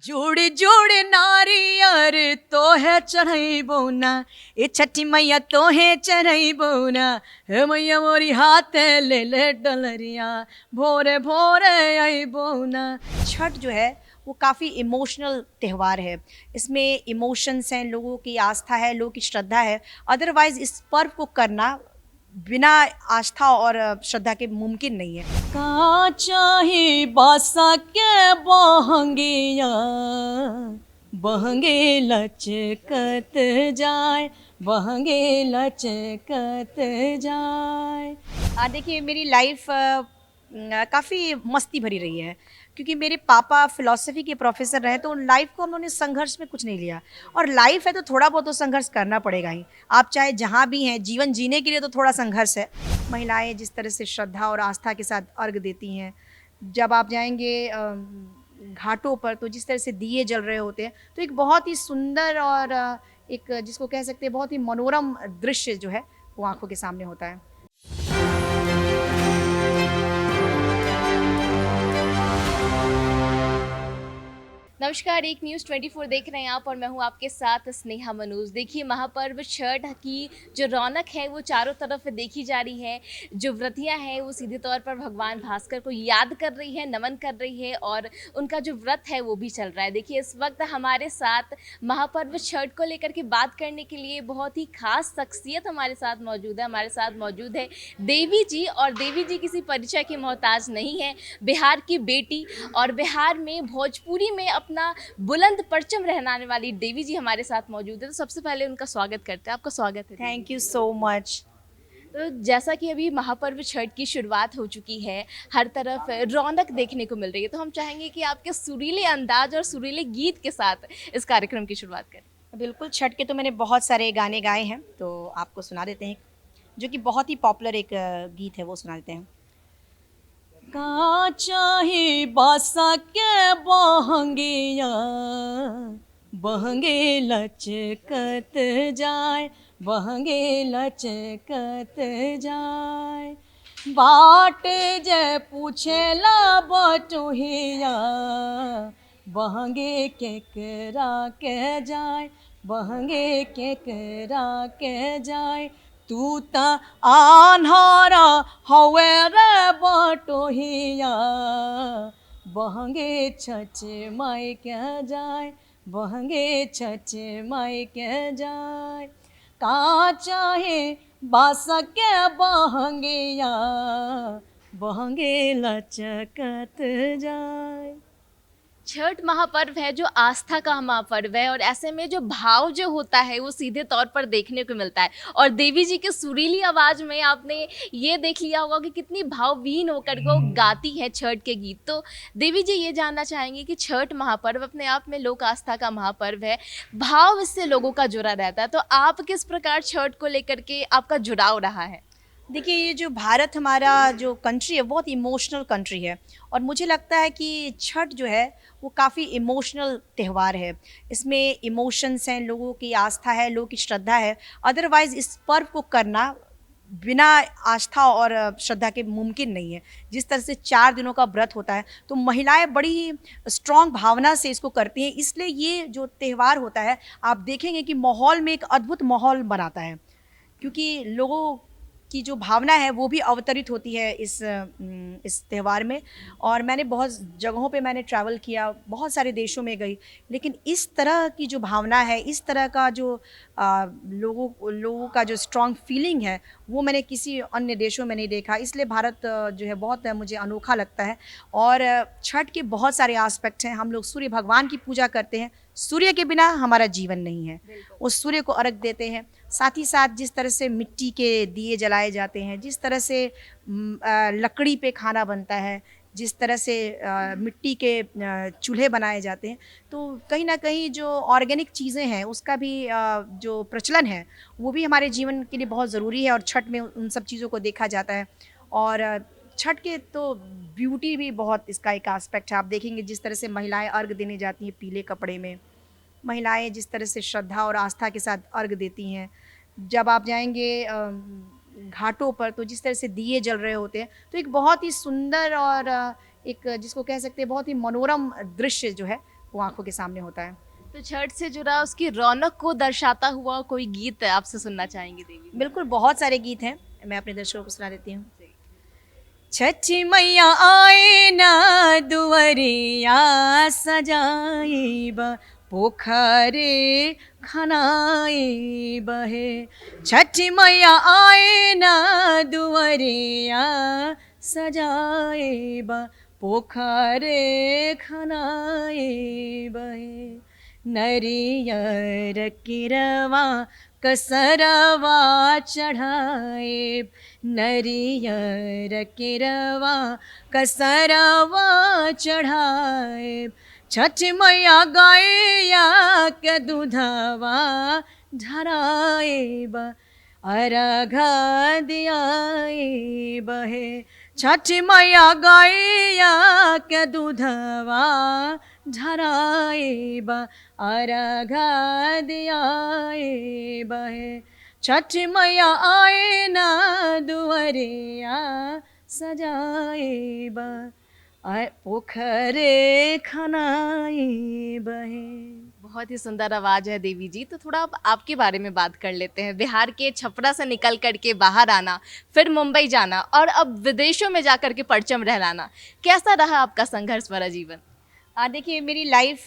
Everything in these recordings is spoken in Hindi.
जोड़े जोड़े नारियर तोहे चढ़ैबो ना, ए छठी मैया तोहे चढ़ैबो ना, हे मैया मोरी हाथ ले ले डलरिया, भोरे भोरे अइबो ना। छठ जो है वो काफ़ी इमोशनल त्यौहार है। इसमें इमोशंस हैं, लोगों की आस्था है, लोगों की श्रद्धा है। अदरवाइज़ इस पर्व को करना बिना आस्था और श्रद्धा के मुमकिन नहीं है। का चाही बासा के बहंगिया, बहंगे लचकत जाए, बहंगे लचकत जाए। देखिए मेरी लाइफ काफ़ी मस्ती भरी रही है, क्योंकि मेरे पापा फ़िलॉसफ़ी के प्रोफ़ेसर रहे, तो लाइफ को उन्होंने संघर्ष में कुछ नहीं लिया। और लाइफ है तो थोड़ा बहुत तो संघर्ष करना पड़ेगा ही। आप चाहे जहाँ भी हैं, जीवन जीने के लिए तो थोड़ा संघर्ष है। महिलाएं जिस तरह से श्रद्धा और आस्था के साथ अर्घ देती हैं, जब आप जाएंगे घाटों पर तो जिस तरह से दिए जल रहे होते हैं, तो एक बहुत ही सुंदर और एक जिसको कह सकते हैं बहुत ही मनोरम दृश्य जो है वो आंखों के सामने होता है। नमस्कार, एक न्यूज़ 24 देख रहे हैं आप और मैं हूं आपके साथ स्नेहा मनोज। देखिए, महापर्व छठ की जो रौनक है वो चारों तरफ देखी जा रही है। जो व्रतियां हैं वो सीधे तौर पर भगवान भास्कर को याद कर रही है, नमन कर रही है और उनका जो व्रत है वो भी चल रहा है। देखिए, इस वक्त हमारे साथ महापर्व छठ को लेकर के बात करने के लिए बहुत ही खास शख्सियत हमारे साथ मौजूद है। हमारे साथ मौजूद है देवी जी, और देवी जी किसी परिचय की मोहताज नहीं है। बिहार की बेटी और बिहार में भोजपुरी में अपना बुलंद परचम रहने वाली देवी जी हमारे साथ मौजूद है। तो सबसे पहले उनका स्वागत करते हैं। आपका स्वागत है। Thank you so much. तो जैसा कि अभी महापर्व छठ की शुरुआत हो चुकी है, हर तरफ रौनक देखने को मिल रही है, तो हम चाहेंगे कि आपके सुरीले अंदाज और सुरीले गीत के साथ इस कार्यक्रम की शुरुआत करें। बिल्कुल, छठ के तो मैंने बहुत सारे गाने गाए हैं, तो आपको सुना देते हैं, जो कि बहुत ही पॉपुलर एक गीत है, वो सुना देते हैं। का चाही बासा के बहंगिया, बहंगे लचकत जाए, बहंगे लचकत जाए। बाट जे पूछेला बटोहिया, बहंगे केकरा के जाए, बहंगे केकरा के जाए। तू त आन्हारा हवे रे बटोहिया, बहंगे छछ माई के जाए, बहंगे छछ माई के जाए। का चाहे बास के बहंगिया, बहंगे लचकत जाए। छठ महापर्व है जो आस्था का महापर्व है, और ऐसे में जो भाव जो होता है वो सीधे तौर पर देखने को मिलता है। और देवी जी की सुरीली आवाज में आपने ये देख लिया होगा कि कितनी भावहीन होकर वो गाती है छठ के गीत। तो देवी जी, ये जानना चाहेंगे कि छठ महापर्व अपने आप में लोक आस्था का महापर्व है, भाव इससे लोगों का जुड़ा रहता है, तो आप किस प्रकार छठ को लेकर के आपका जुड़ाव रहा है? देखिए, ये जो भारत हमारा जो कंट्री है बहुत इमोशनल कंट्री है, और मुझे लगता है कि छठ जो है वो काफ़ी इमोशनल त्यौहार है। इसमें इमोशंस हैं, लोगों की आस्था है, लोगों की श्रद्धा है। अदरवाइज़ इस पर्व को करना बिना आस्था और श्रद्धा के मुमकिन नहीं है। जिस तरह से 4 दिनों का व्रत होता है, तो महिलाएं बड़ी ही स्ट्रॉन्ग भावना से इसको करती हैं। इसलिए ये जो त्यौहार होता है, आप देखेंगे कि माहौल में एक अद्भुत माहौल बनाता है, क्योंकि लोगों की जो भावना है वो भी अवतरित होती है इस त्यौहार में। और मैंने बहुत जगहों पे मैंने ट्रैवल किया, बहुत सारे देशों में गई, लेकिन इस तरह की जो भावना है, इस तरह का जो लोगों का जो स्ट्रॉन्ग फीलिंग है, वो मैंने किसी अन्य देशों में नहीं देखा। इसलिए भारत जो है बहुत मुझे अनोखा लगता है। और छठ के बहुत सारे एस्पेक्ट हैं। हम लोग सूर्य भगवान की पूजा करते हैं। सूर्य के बिना हमारा जीवन नहीं है। उस सूर्य को अर्घ देते हैं। साथ ही साथ जिस तरह से मिट्टी के दिए जलाए जाते हैं, जिस तरह से लकड़ी पे खाना बनता है, जिस तरह से मिट्टी के चूल्हे बनाए जाते हैं, तो कहीं ना कहीं जो ऑर्गेनिक चीज़ें हैं उसका भी जो प्रचलन है वो भी हमारे जीवन के लिए बहुत ज़रूरी है, और छठ में उन सब चीज़ों को देखा जाता है। और छठ के तो ब्यूटी भी बहुत इसका एक एस्पेक्ट है। आप देखेंगे जिस तरह से महिलाएं अर्घ देने जाती हैं पीले कपड़े में, महिलाएं जिस तरह से श्रद्धा और आस्था के साथ अर्घ देती हैं, जब आप जाएंगे घाटों पर तो जिस तरह से दिए जल रहे होते हैं, तो एक बहुत ही सुंदर और एक जिसको कह सकते हैं बहुत ही मनोरम दृश्य जो है वो आंखों के सामने होता है। तो छठ से जुड़ा उसकी रौनक को दर्शाता हुआ कोई गीत आपसे सुनना चाहेंगे देवी जी? बिल्कुल, बहुत सारे गीत हैं, मैं अपने दर्शकों को सुना देती हूँ। जी। छठी मैया आए ना दुवरिया सजाइब, पोखरे खनाई बहे। छठी मैया आए ना दुवरिया सजाइब, पोखरे खनाई बहे। नरियर किरवा कसरवा चढ़ाए, नरियर किरवा कसरवा चढ़ाए। छठ मैया गैया के दूधवा ढराएब, अर्घ दियाए बहे। छठ मैया गैया के दूधवा ढराएब, अर्घ दियाए बहे। छठ मैया आए ना दुवरिया सजाएब, पोखरे खनाई बहे। बहुत ही सुंदर आवाज है देवी जी। तो थोड़ा अब आपके बारे में बात कर लेते हैं। बिहार के छपरा से निकल करके बाहर आना, फिर मुंबई जाना और अब विदेशों में जाकर के परचम लहराना, कैसा रहा आपका संघर्ष भरा जीवन? देखिए, मेरी लाइफ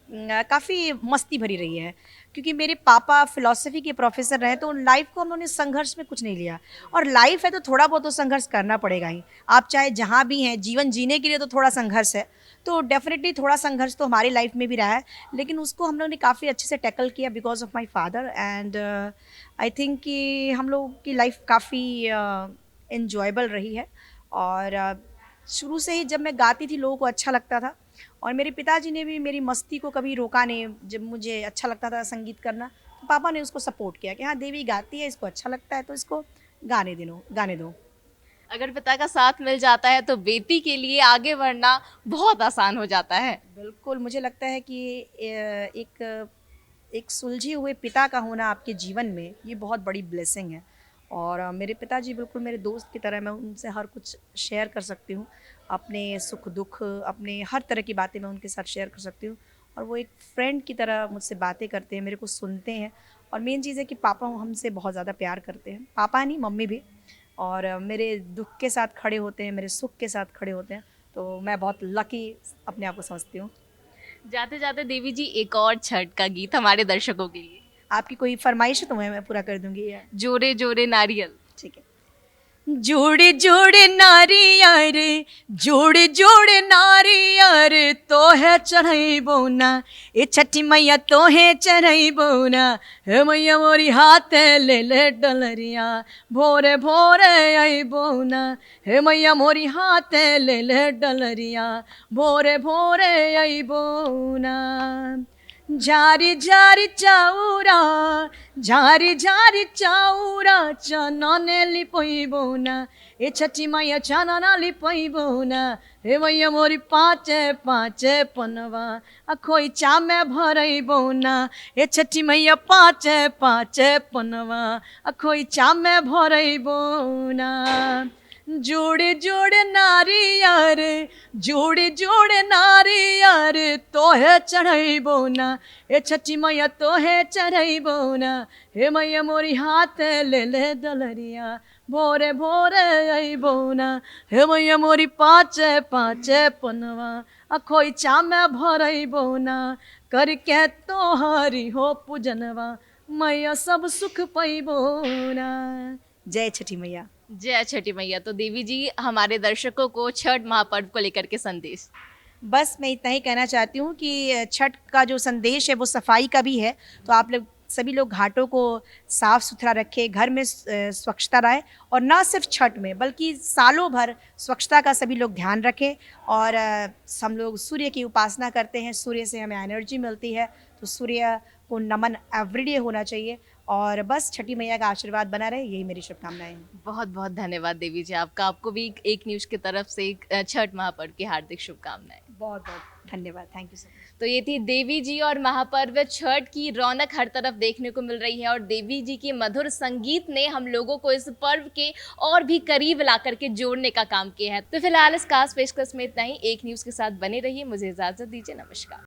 काफ़ी मस्ती भरी रही है, क्योंकि मेरे पापा फ़िलॉसफ़ी के प्रोफ़ेसर रहे, तो लाइफ को हम लोगों ने संघर्ष में कुछ नहीं लिया। और लाइफ है तो थोड़ा बहुत तो संघर्ष करना पड़ेगा ही। आप चाहे जहाँ भी हैं, जीवन जीने के लिए तो थोड़ा संघर्ष है। तो डेफ़िनेटली थोड़ा संघर्ष तो हमारी लाइफ में भी रहा है, लेकिन उसको हम लोगों ने काफ़ी अच्छे से टैकल किया because of my father. And I think कि हम लोगों की लाइफ काफ़ी एन्जॉयबल रही है। और शुरू से ही जब मैं गाती थी लोगों को अच्छा लगता था, और मेरे पिताजी ने भी मेरी मस्ती को कभी रोका नहीं। जब मुझे अच्छा लगता था संगीत करना, तो पापा ने उसको सपोर्ट किया कि हाँ, देवी गाती है, इसको अच्छा लगता है, तो इसको गाने दो। अगर पिता का साथ मिल जाता है तो बेटी के लिए आगे बढ़ना बहुत आसान हो जाता है। बिल्कुल, मुझे लगता है कि एक सुलझे हुए पिता का होना आपके जीवन में ये बहुत बड़ी ब्लेसिंग है। और मेरे पिताजी बिल्कुल मेरे दोस्त की तरह, मैं उनसे हर कुछ शेयर कर सकती हूँ। अपने सुख दुख, अपने हर तरह की बातें मैं उनके साथ शेयर कर सकती हूँ। और वो एक फ्रेंड की तरह मुझसे बातें करते हैं, मेरे को सुनते हैं। और मेन चीज़ है कि पापा हमसे बहुत ज़्यादा प्यार करते हैं, पापा नहीं मम्मी भी। और मेरे दुख के साथ खड़े होते हैं, मेरे सुख के साथ खड़े होते हैं। तो मैं बहुत लकी अपने आप को समझती हूँ। जाते जाते देवी जी एक और छठ का गीत हमारे दर्शकों के लिए। आपकी कोई फरमाइश है तो मैं पूरा कर दूंगी। जोरे जोरे नारियल। ठीक है। जोड़े जोड़े नारियर, जोड़े जोड़े नारियर, तो है चढ़ई बोना, ए छठी मैया तो है चढ़ई बोना। हे मैया मोरी हाथ ले ले डलरिया, भोरे भोरे आई बोना। हे मैया मोरी हाथ ले ले डलरिया, भोरे भोरे आई बोना। झारी झारी चाउरा, झारी झारी चाउरा, चनने लिपइबो ना, ए छठी मैया चनना लिपइबो ना। हे मैया मोरी पाँचे पाँचे पनवा, खोई चामे भरइबो ना, ए छठी मैया पाँचे पाँचे पनवा, खोई चामे भरइबो ना। जोड़े जोड़े नारियर, जोड़े जोड़े नारियर, तोहे चढ़इबो ना, ए छठी मैया तोहे चढ़इबो ना। हे मैया मोरी हाथ ले ले डलरिया, भोरे भोरे अइबो ना। हे मैया मोरी पाँचे पाँचे पनवा, खोइचा में भरइबो ना। करके तोहरी हो पूजनवा, मैया सब सुख पैबो ना। जय छठी मैया। जय छठी मैया। तो देवी जी, हमारे दर्शकों को छठ महापर्व को लेकर के संदेश। बस मैं इतना ही कहना चाहती हूँ कि छठ का जो संदेश है वो सफाई का भी है। तो आप लोग सभी लोग घाटों को साफ़ सुथरा रखें, घर में स्वच्छता रहे, और ना सिर्फ छठ में बल्कि सालों भर स्वच्छता का सभी लोग ध्यान रखें। और हम लोग सूर्य की उपासना करते हैं, सूर्य से हमें एनर्जी मिलती है, तो सूर्य को नमन एवरीडे होना चाहिए। और बस छठी मैया का आशीर्वाद बना रहे, यही मेरी शुभकामनाएं हैं। बहुत बहुत धन्यवाद देवी जी आपका। आपको भी एक न्यूज़ की तरफ से छठ महापर्व की हार्दिक शुभकामनाएं। बहुत बहुत धन्यवाद, थैंक यू सो मच। तो ये थी देवी जी और महापर्व छठ की रौनक हर तरफ देखने को मिल रही है, और देवी जी के मधुर संगीत ने हम लोगों को इस पर्व के और भी करीब ला करके जोड़ने का काम किया है। तो फिलहाल इस खास पेशकश में इतना ही। एक न्यूज़ के साथ बने रहिए, मुझे इजाज़त दीजिए, नमस्कार।